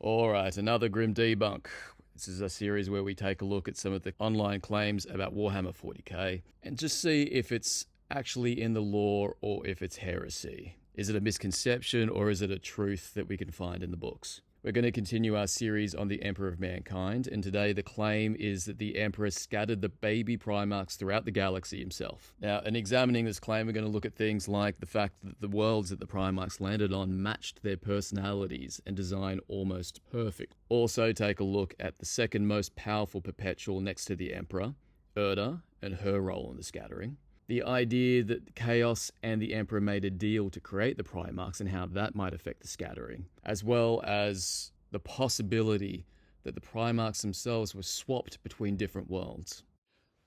All right, another grim debunk. This is a series where we take a look at some of the online claims about Warhammer 40k and just see if it's actually in the lore or if it's heresy. Is it a misconception or is it a truth that we can find in the books? We're going to continue our series on the Emperor of Mankind, and today the claim is that the Emperor scattered the baby Primarchs throughout the galaxy himself. Now, in examining this claim, we're going to look at things like the fact that the worlds that the Primarchs landed on matched their personalities and design almost perfect. Also take a look at the second most powerful perpetual next to the Emperor, Erda, and her role in the scattering. The idea that Chaos and the Emperor made a deal to create the Primarchs and how that might affect the scattering, as well as the possibility that the Primarchs themselves were swapped between different worlds.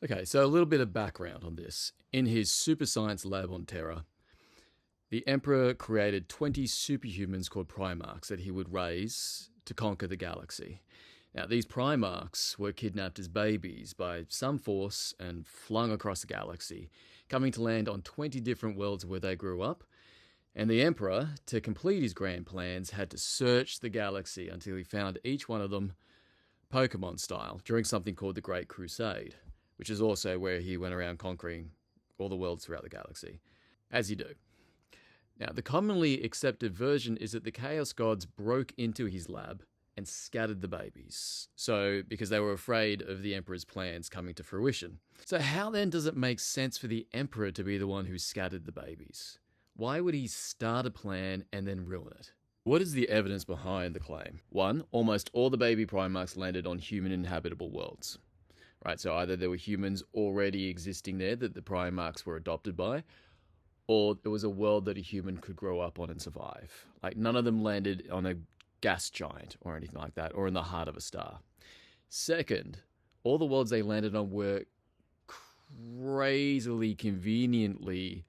Okay, so a little bit of background on this. In his super science lab on Terra, the Emperor created 20 superhumans called Primarchs that he would raise to conquer the galaxy. Now, these Primarchs were kidnapped as babies by some force and flung across the galaxy, coming to land on 20 different worlds where they grew up. And the Emperor, to complete his grand plans, had to search the galaxy until he found each one of them Pokemon style during something called the Great Crusade, which is also where he went around conquering all the worlds throughout the galaxy, as you do. Now, the commonly accepted version is that the Chaos Gods broke into his lab and scattered the babies. So, because they were afraid of the Emperor's plans coming to fruition. So how then does it make sense for the Emperor to be the one who scattered the babies? Why would he start a plan and then ruin it? What is the evidence behind the claim? One, almost all the baby Primarchs landed on human inhabitable worlds. Right, so either there were humans already existing there that the Primarchs were adopted by, or it was a world that a human could grow up on and survive. Like, none of them landed on a gas giant or anything like that, or in the heart of a star. Second, all the worlds they landed on were crazily conveniently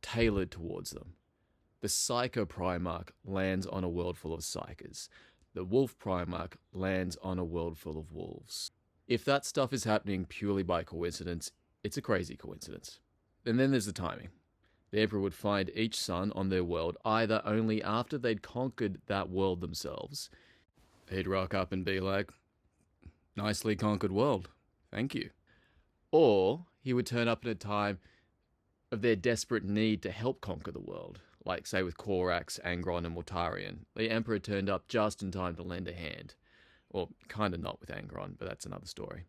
tailored towards them. The Psycho Primarch lands on a world full of Psychers. The Wolf Primarch lands on a world full of wolves. If that stuff is happening purely by coincidence, it's a crazy coincidence. And then there's the timing. The Emperor would find each son on their world either only after they'd conquered that world themselves. He'd rock up and be like, "Nicely conquered world, thank you." Or he would turn up at a time of their desperate need to help conquer the world, like say with Korax, Angron, and Mortarion. The Emperor turned up just in time to lend a hand. Or kind of not with Angron, but that's another story.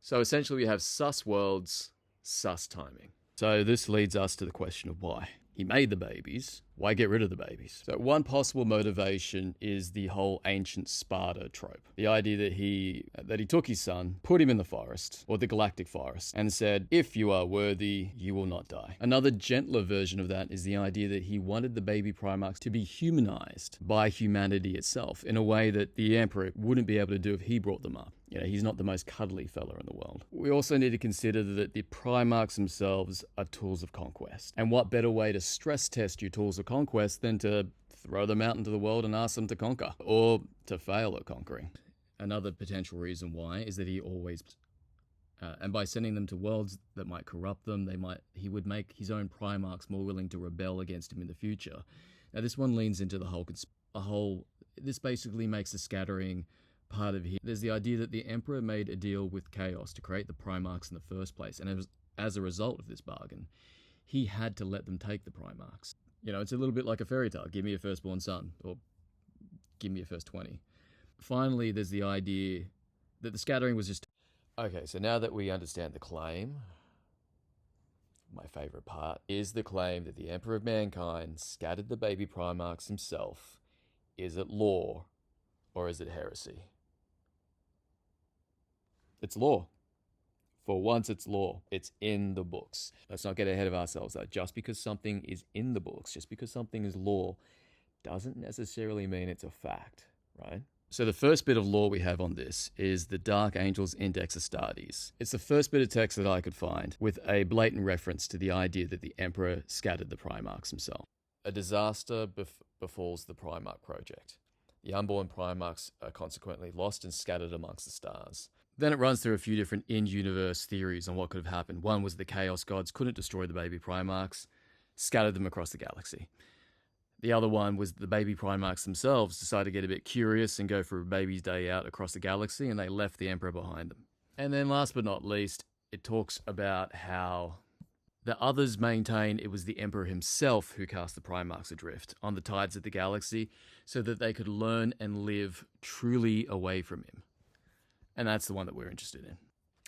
So essentially we have sus worlds, sus timing. So this leads us to the question of why. He made the babies. Why get rid of the babies? So one possible motivation is the whole ancient Sparta trope. The idea that he took his son, put him in the forest, or the galactic forest, and said, "If you are worthy, you will not die." Another gentler version of that is the idea that he wanted the baby Primarchs to be humanized by humanity itself in a way that the Emperor wouldn't be able to do if he brought them up. You know, he's not the most cuddly fella in the world. We also need to consider that the Primarchs themselves are tools of conquest. And what better way to stress test your tools of conquest than to throw them out into the world and ask them to conquer, or to fail at conquering. Another potential reason why is that he always, and by sending them to worlds that might corrupt them, he would make his own Primarchs more willing to rebel against him in the future. Now this one leans into this basically makes the scattering part of here. There's the idea that the Emperor made a deal with Chaos to create the Primarchs in the first place, and as a result of this bargain, he had to let them take the Primarchs. You know, it's a little bit like a fairy tale. Give me your firstborn son, or give me your first 20. Finally, there's the idea that the scattering was just... Okay, so now that we understand the claim, my favourite part is the claim that the Emperor of Mankind scattered the baby Primarchs himself. Is it lore, or is it heresy? It's lore. For once, it's lore. It's in the books. Let's not get ahead of ourselves, though. Just because something is in the books, just because something is lore, doesn't necessarily mean it's a fact, right? So the first bit of lore we have on this is the Dark Angel's Index Astartes. It's the first bit of text that I could find with a blatant reference to the idea that the Emperor scattered the Primarchs himself. A disaster befalls the Primarch project. The unborn Primarchs are consequently lost and scattered amongst the stars. Then it runs through a few different in-universe theories on what could have happened. One was the Chaos Gods couldn't destroy the baby Primarchs, scattered them across the galaxy. The other one was the baby Primarchs themselves decided to get a bit curious and go for a baby's day out across the galaxy, and they left the Emperor behind them. And then last but not least, it talks about how the others maintain it was the Emperor himself who cast the Primarchs adrift on the tides of the galaxy so that they could learn and live truly away from him. And that's the one that we're interested in.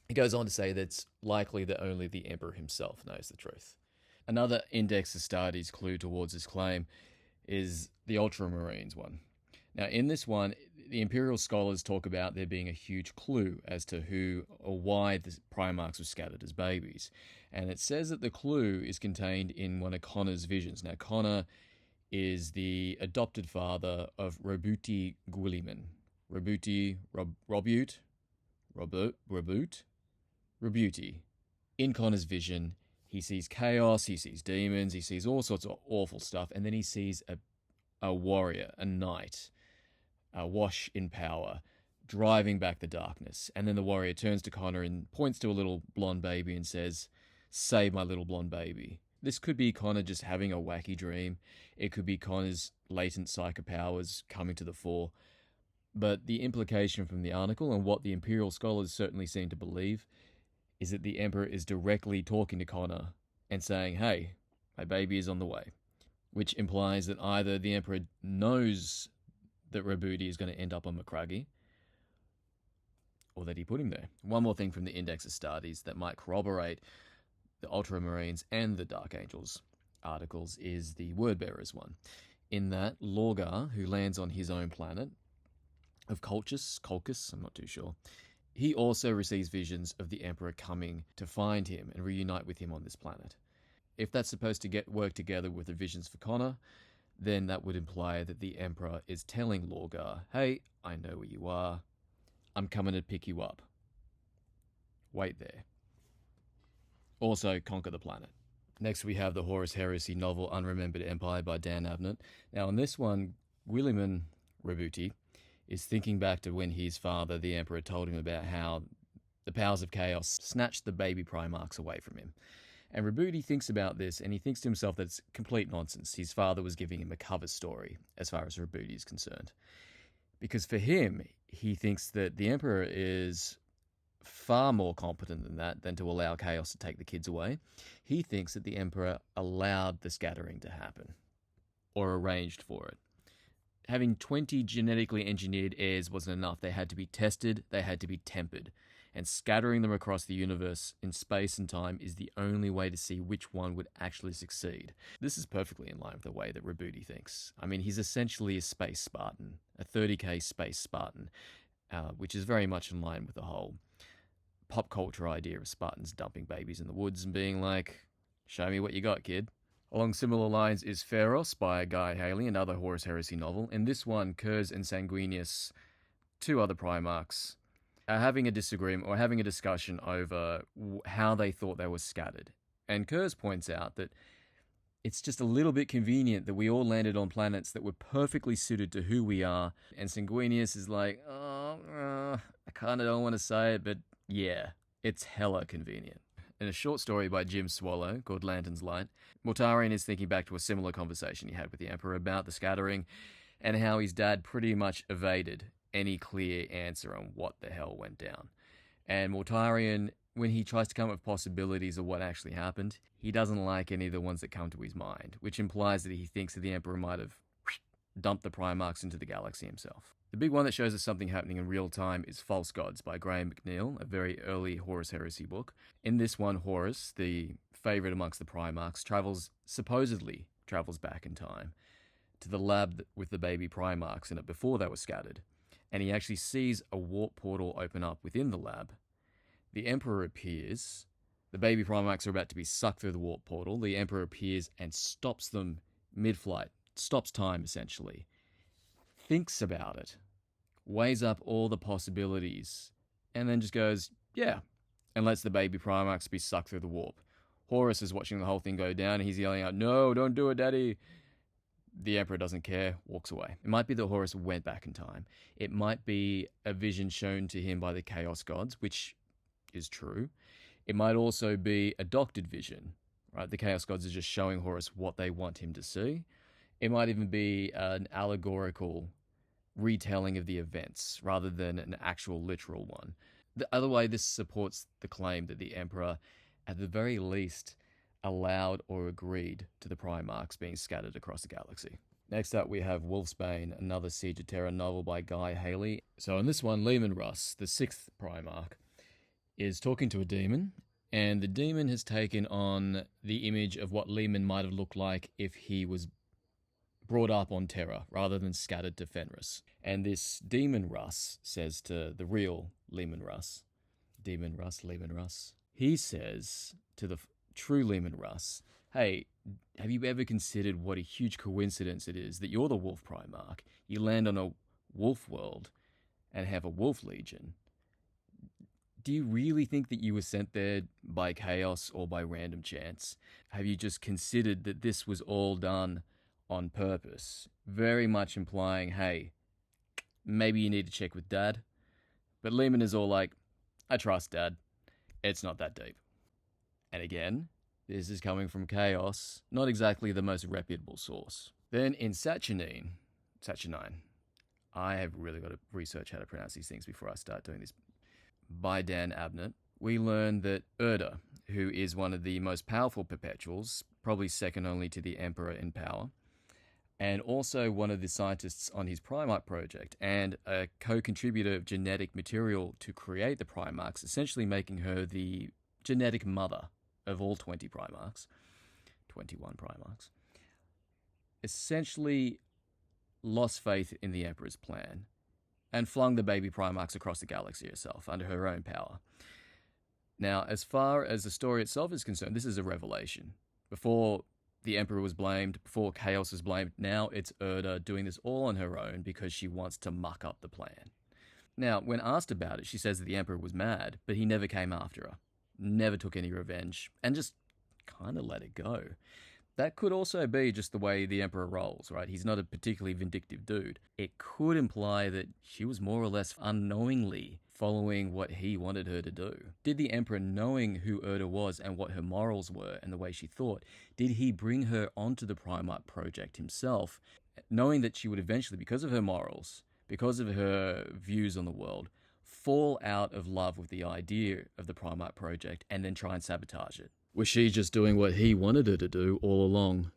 He goes on to say that it's likely that only the Emperor himself knows the truth. Another Index Astartes clue towards this claim is the Ultramarines one. Now, in this one, the Imperial scholars talk about there being a huge clue as to who or why the Primarchs were scattered as babies. And it says that the clue is contained in one of Connor's visions. Now, Connor is the adopted father of Robuti Guilliman. Robuti. In Connor's vision, he sees chaos, he sees demons, he sees all sorts of awful stuff, and then he sees a warrior, a knight, awash in power, driving back the darkness. And then the warrior turns to Connor and points to a little blonde baby and says, "Save my little blonde baby." This could be Connor just having a wacky dream. It could be Connor's latent psychic powers coming to the fore. But the implication from the article, and what the Imperial scholars certainly seem to believe, is that the Emperor is directly talking to Connor and saying, "Hey, my baby is on the way," which implies that either the Emperor knows that Robuti is going to end up on Macragge, or that he put him there. One more thing from the Index Astartes that might corroborate the Ultramarines and the Dark Angels articles is the Wordbearers one. In that, Lorgar, who lands on his own planet of Colchis, I'm not too sure, he also receives visions of the Emperor coming to find him and reunite with him on this planet. If that's supposed to work together with the visions for Connor, then that would imply that the Emperor is telling Lorgar, "Hey, I know where you are. I'm coming to pick you up. Wait there." Also, conquer the planet. Next, we have the Horus Heresy novel Unremembered Empire by Dan Abnett. Now, in this one, Guilliman Robuti is thinking back to when his father, the Emperor, told him about how the powers of chaos snatched the baby Primarchs away from him. And Robuti thinks about this, and he thinks to himself that it's complete nonsense. His father was giving him a cover story, as far as Robuti is concerned. Because for him, he thinks that the Emperor is far more competent than that, than to allow chaos to take the kids away. He thinks that the Emperor allowed the scattering to happen, or arranged for it. Having 20 genetically engineered heirs wasn't enough. They had to be tested, they had to be tempered. And scattering them across the universe in space and time is the only way to see which one would actually succeed. This is perfectly in line with the way that Robuti thinks. I mean, he's essentially a space Spartan, a 30k space Spartan, which is very much in line with the whole pop culture idea of Spartans dumping babies in the woods and being like, "Show me what you got, kid." Along similar lines is Pharos by Guy Haley, another Horus Heresy novel. In this one, Kurz and Sanguinius, two other Primarchs, are having a disagreement or having a discussion over how they thought they were scattered. And Kurz points out that it's just a little bit convenient that we all landed on planets that were perfectly suited to who we are. And Sanguinius is like, I kind of don't want to say it, but yeah, it's hella convenient. In a short story by Jim Swallow called Lantern's Light, Mortarion is thinking back to a similar conversation he had with the Emperor about the scattering and how his dad pretty much evaded any clear answer on what the hell went down. And Mortarion, when he tries to come up with possibilities of what actually happened, he doesn't like any of the ones that come to his mind, which implies that he thinks that the Emperor might have dumped the Primarchs into the galaxy himself. The big one that shows us something happening in real time is False Gods by Graham McNeill, a very early Horus Heresy book. In this one, Horus, the favourite amongst the Primarchs, supposedly travels back in time to the lab with the baby Primarchs in it before they were scattered. And he actually sees a warp portal open up within the lab. The Emperor appears. The baby Primarchs are about to be sucked through the warp portal. The Emperor appears and stops them mid-flight, stops time essentially, thinks about it, weighs up all the possibilities, and then just goes, yeah, and lets the baby Primarchs be sucked through the warp. Horus is watching the whole thing go down, and he's yelling out, "No, don't do it, Daddy." The Emperor doesn't care, walks away. It might be that Horus went back in time. It might be a vision shown to him by the Chaos Gods, which is true. It might also be a doctored vision, right? The Chaos Gods are just showing Horus what they want him to see. It might even be an allegorical retelling of the events rather than an actual literal one. The other way, this supports the claim that the Emperor, at the very least, allowed or agreed to the Primarchs being scattered across the galaxy. Next up, we have Wolfsbane, another Siege of Terra novel by Guy Haley. So in this one, Leman Russ, the 6th Primarch, is talking to a demon, and the demon has taken on the image of what Leman might have looked like if he was brought up on Terra rather than scattered to Fenris. And this demon Russ says to the real Leman Russ, he says to the true Leman Russ, hey, have you ever considered what a huge coincidence it is that you're the Wolf Primarch, you land on a wolf world and have a wolf legion? Do you really think that you were sent there by chaos or by random chance? Have you just considered that this was all done on purpose? Very much implying, hey, maybe you need to check with Dad. But Lehman is all like, I trust Dad. It's not that deep. And again, this is coming from Chaos, not exactly the most reputable source. Then in Saturnine, I have really got to research how to pronounce these things before I start doing this, by Dan Abnett, we learn that Erda, who is one of the most powerful perpetuals, probably second only to the Emperor in power, and also one of the scientists on his Primarch project, and a co-contributor of genetic material to create the Primarchs, essentially making her the genetic mother of all 21 Primarchs, essentially lost faith in the Emperor's plan and flung the baby Primarchs across the galaxy herself under her own power. Now, as far as the story itself is concerned, this is a revelation. Before the Emperor was blamed, before Chaos was blamed, now it's Erda doing this all on her own because she wants to muck up the plan. Now, when asked about it, she says that the Emperor was mad, but he never came after her, never took any revenge, and just kind of let it go. That could also be just the way the Emperor rolls, right? He's not a particularly vindictive dude. It could imply that she was more or less unknowingly following what he wanted her to do. Did the Emperor, knowing who Erda was and what her morals were and the way she thought, did he bring her onto the Primarch project himself, knowing that she would eventually, because of her morals, because of her views on the world, fall out of love with the idea of the Primarch project and then try and sabotage it? Was she just doing what he wanted her to do all along,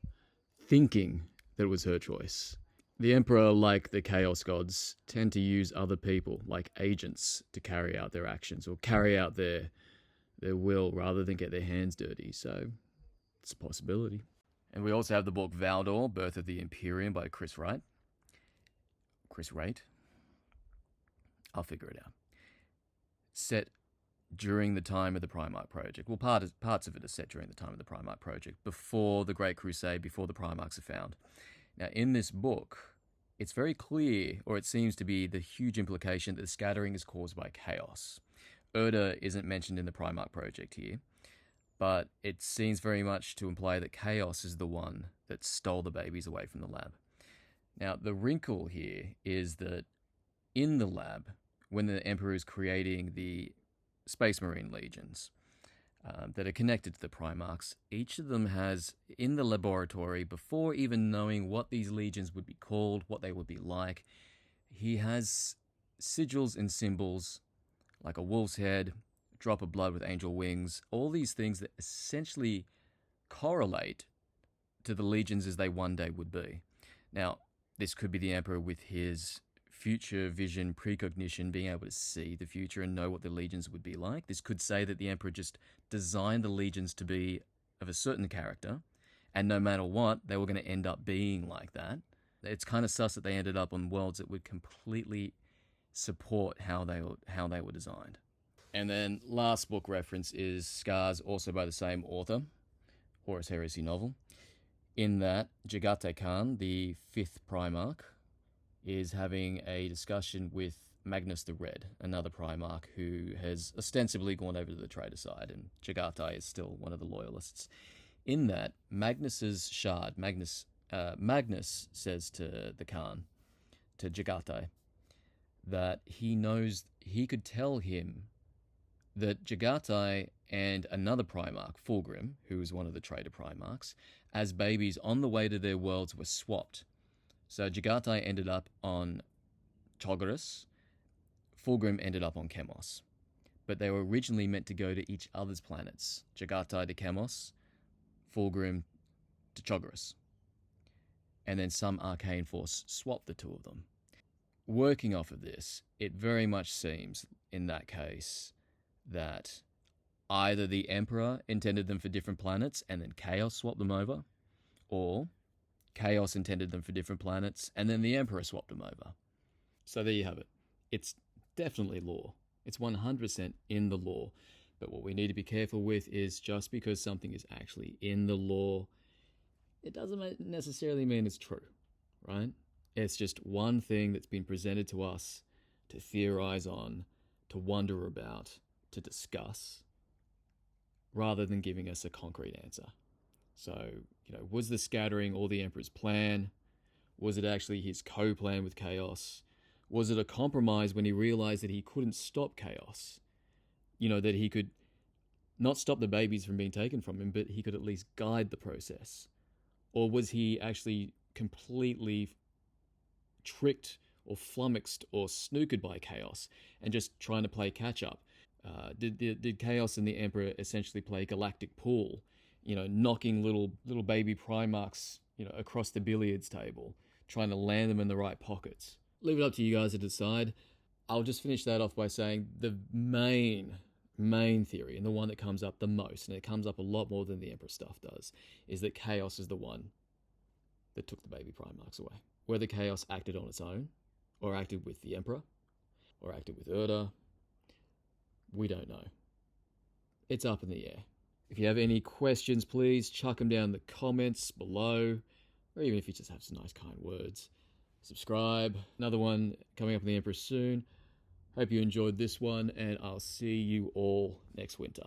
thinking that it was her choice? The Emperor, like the Chaos Gods, tend to use other people, like agents, to carry out their actions or carry out their will rather than get their hands dirty, so it's a possibility. And we also have the book Valdor, Birth of the Imperium by Chris Wright. I'll figure it out. Set during the time of the Primarch project. Well, parts of it are set during the time of the Primarch project, before the Great Crusade, before the Primarchs are found. Now, in this book, it's very clear, or it seems to be the huge implication, that the scattering is caused by chaos. Erda isn't mentioned in the Primarch project here, but it seems very much to imply that chaos is the one that stole the babies away from the lab. Now, the wrinkle here is that in the lab, when the Emperor is creating the Space Marine legions that are connected to the Primarchs, each of them has, in the laboratory, before even knowing what these legions would be called, what they would be like, he has sigils and symbols like a wolf's head, a drop of blood with angel wings, all these things that essentially correlate to the legions as they one day would be. Now, this could be the Emperor with his future vision, precognition, being able to see the future and know what the legions would be like. This could say that the Emperor just designed the legions to be of a certain character, and no matter what, they were going to end up being like that. It's kind of sus that they ended up on worlds that would completely support how they were designed. And then last book reference is Scars, also by the same author, Horus Heresy novel. In that, Jagate Khan, the 5th Primarch, is having a discussion with Magnus the Red, another Primarch who has ostensibly gone over to the traitor side, and Jagate is still one of the loyalists. In that, Magnus's shard, Magnus says to the Khan, to Jagate, that he could tell him that Jagate and another Primarch, Fulgrim, who is one of the traitor Primarchs, as babies on the way to their worlds were swapped. So Jagatai ended up on Chogoris, Fulgrim ended up on Chemos. But they were originally meant to go to each other's planets. Jagatai to Chemos, Fulgrim to Chogoris. And then some arcane force swapped the two of them. Working off of this, it very much seems, in that case, that either the Emperor intended them for different planets and then Chaos swapped them over, or Chaos intended them for different planets and then the Emperor swapped them over. So there you have it. It's definitely lore. It's 100% in the lore. But what we need to be careful with is just because something is actually in the lore, it doesn't necessarily mean it's true, right? It's just one thing that's been presented to us to theorize on, to wonder about, to discuss, rather than giving us a concrete answer. So, was the scattering all the Emperor's plan? Was it actually his co-plan with Chaos? Was it a compromise when he realized that he couldn't stop Chaos? That he could not stop the babies from being taken from him, but he could at least guide the process? Or was he actually completely tricked or flummoxed or snookered by Chaos and just trying to play catch-up? Did Chaos and the Emperor essentially play galactic pool, knocking little baby Primarchs, across the billiards table, trying to land them in the right pockets? Leave it up to you guys to decide. I'll just finish that off by saying the main theory, and the one that comes up the most, and it comes up a lot more than the Emperor stuff does, is that Chaos is the one that took the baby Primarchs away. Whether Chaos acted on its own, or acted with the Emperor, or acted with Urda, we don't know. It's up in the air. If you have any questions, please chuck them down in the comments below, or even if you just have some nice kind words. Subscribe. Another one coming up in the Emperor soon. Hope you enjoyed this one, and I'll see you all next winter.